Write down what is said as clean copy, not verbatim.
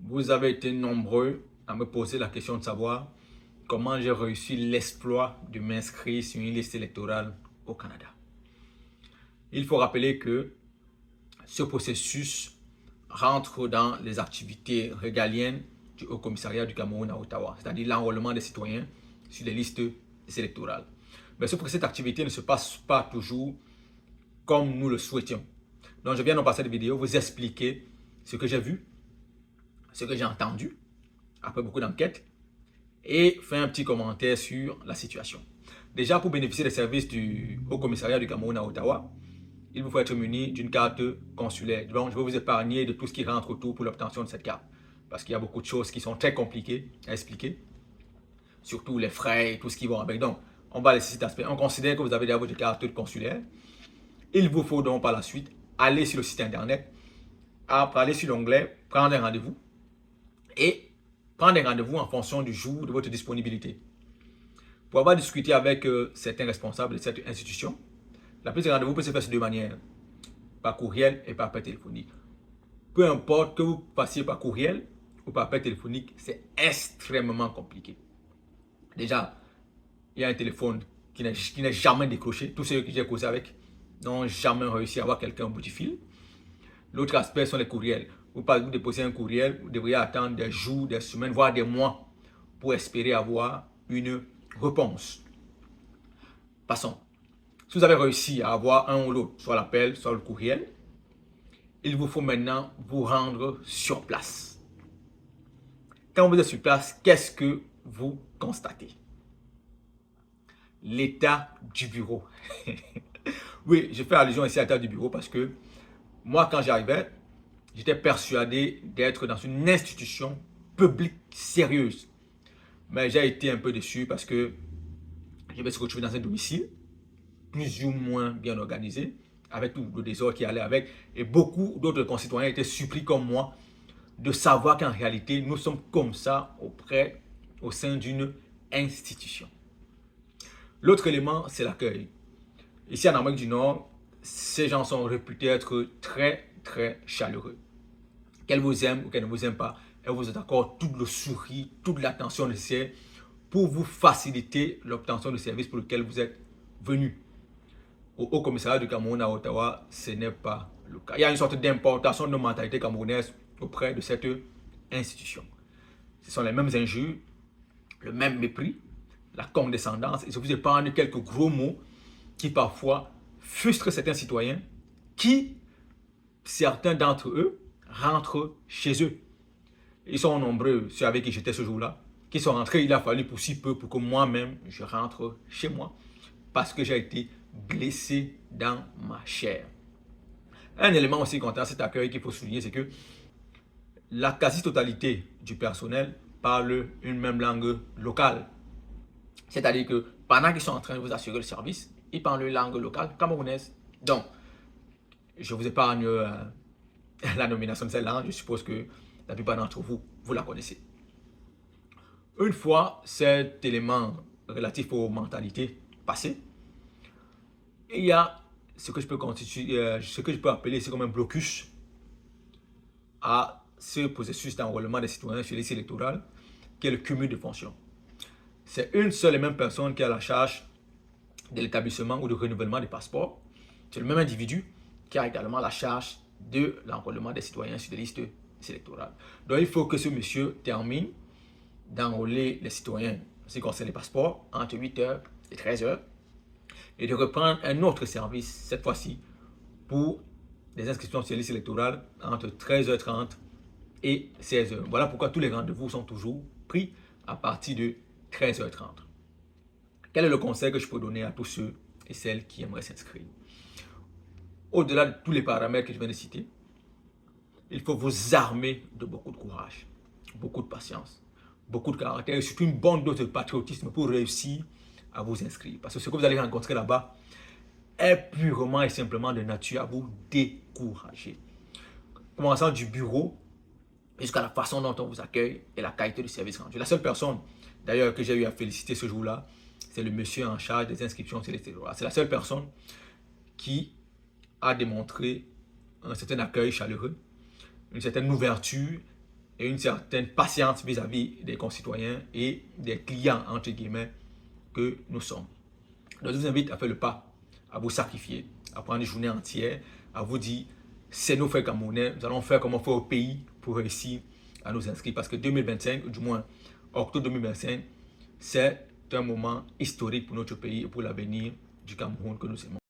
Vous avez été nombreux à me poser la question de savoir comment j'ai réussi l'exploit de m'inscrire sur une liste électorale au Canada. Il faut rappeler que ce processus rentre dans les activités régaliennes du Haut Commissariat du Cameroun à Ottawa, c'est-à-dire l'enrôlement des citoyens sur les listes électorales. Mais sauf que cette activité ne se passe pas toujours comme nous le souhaitions. Donc je viens dans cette vidéo vous expliquer ce que j'ai vu, ce que j'ai entendu, après beaucoup d'enquêtes, et faire un petit commentaire sur la situation. Déjà, pour bénéficier des services du Haut Commissariat du Cameroun à Ottawa, il vous faut être muni d'une carte consulaire. Donc, je vais vous épargner de tout ce qui rentre autour pour l'obtention de cette carte. Parce qu'il y a beaucoup de choses qui sont très compliquées à expliquer. Surtout les frais et tout ce qui va avec. Donc, on va laisser cet aspect. On considère que vous avez déjà votre carte consulaire. Il vous faut donc par la suite aller sur le site internet, aller sur l'onglet prendre un rendez-vous et prendre un rendez-vous en fonction du jour de votre disponibilité. Pour avoir discuté avec certains responsables de cette institution, la prise de rendez-vous peut se faire de deux manières, par courriel et par appel téléphonique. Peu importe que vous passiez par courriel ou par appel téléphonique, c'est extrêmement compliqué. Déjà, il y a un téléphone qui n'est jamais décroché. Tous ceux que j'ai causé avec n'ont jamais réussi à avoir quelqu'un au bout du fil. L'autre aspect sont les courriels. Vous déposez un courriel, vous devriez attendre des jours, des semaines, voire des mois pour espérer avoir une réponse. Passons. Si vous avez réussi à avoir un ou l'autre, soit l'appel, soit le courriel, il vous faut maintenant vous rendre sur place. Quand vous êtes sur place, qu'est-ce que vous constatez? L'état du bureau. Oui, je fais allusion ici à l'état du bureau parce que moi, quand j'arrivais, j'étais persuadé d'être dans une institution publique sérieuse. Mais j'ai été un peu déçu parce que je vais se retrouver dans un domicile plus ou moins bien organisé, avec tout le désordre qui allait avec. Et beaucoup d'autres concitoyens étaient surpris comme moi de savoir qu'en réalité, nous sommes comme ça au sein d'une institution. L'autre élément, c'est l'accueil. Ici en Amérique du Nord, ces gens sont réputés être très, très chaleureux. Qu'elles vous aiment ou qu'elles ne vous aiment pas, elles vous accordent tout le sourire, toute l'attention nécessaire pour vous faciliter l'obtention du service pour lequel vous êtes venu. Au Haut Commissariat du Cameroun à Ottawa, ce n'est pas le cas. Il y a une sorte d'importation de mentalité camerounaise auprès de cette institution. Ce sont les mêmes injures, le même mépris, la condescendance. Et je vous épargne quelques gros mots qui parfois frustrent certains citoyens qui, certains d'entre eux, rentrent chez eux. Ils sont nombreux, ceux avec qui j'étais ce jour-là, qui sont rentrés, il a fallu pour si peu pour que moi-même, je rentre chez moi. Parce que j'ai été blessé dans ma chair. Un élément aussi concernant cet accueil qu'il faut souligner, c'est que la quasi-totalité du personnel parle une même langue locale. C'est-à-dire que pendant qu'ils sont en train de vous assurer le service, ils parlent une langue locale camerounaise. Donc, je vous épargne la nomination de cette langue. Je suppose que la plupart d'entre vous, vous la connaissez. Une fois cet élément relatif aux mentalités passé, il y a ce que je peux appeler comme un blocus à ce processus d'enrôlement des citoyens sur les listes électorales, qui est le cumul de fonctions. C'est une seule et même personne qui a la charge de l'établissement ou du renouvellement des passeports. C'est le même individu qui a également la charge de l'enrôlement des citoyens sur les listes électorales. Donc il faut que ce monsieur termine d'enrôler les citoyens, en ce qui concerne les passeports, entre 8h et 13h, et de reprendre un autre service, cette fois-ci, pour les inscriptions sur les listes électorales entre 13h30 et 16h. Voilà pourquoi tous les rendez-vous sont toujours pris à partir de 13h30. Quel est le conseil que je peux donner à tous ceux et celles qui aimeraient s'inscrire? Au-delà de tous les paramètres que je viens de citer, il faut vous armer de beaucoup de courage, beaucoup de patience, beaucoup de caractère et surtout une bonne dose de patriotisme pour réussir à vous inscrire. Parce que ce que vous allez rencontrer là-bas est purement et simplement de nature à vous décourager. Commençant du bureau jusqu'à la façon dont on vous accueille et la qualité du service rendu. La seule personne d'ailleurs que j'ai eu à féliciter ce jour-là, c'est le monsieur en charge des inscriptions sur les territoires. C'est la seule personne qui a démontré un certain accueil chaleureux, une certaine ouverture et une certaine patience vis-à-vis des concitoyens et des clients, entre guillemets, que nous sommes. Donc, je vous invite à faire le pas, à vous sacrifier, à prendre une journée entière, à vous dire, c'est nos frères camerounais, nous allons faire comme on fait au pays pour réussir à nous inscrire. Parce que 2025, ou du moins octobre 2025, c'est un moment historique pour notre pays et pour l'avenir du Cameroun que nous aimons.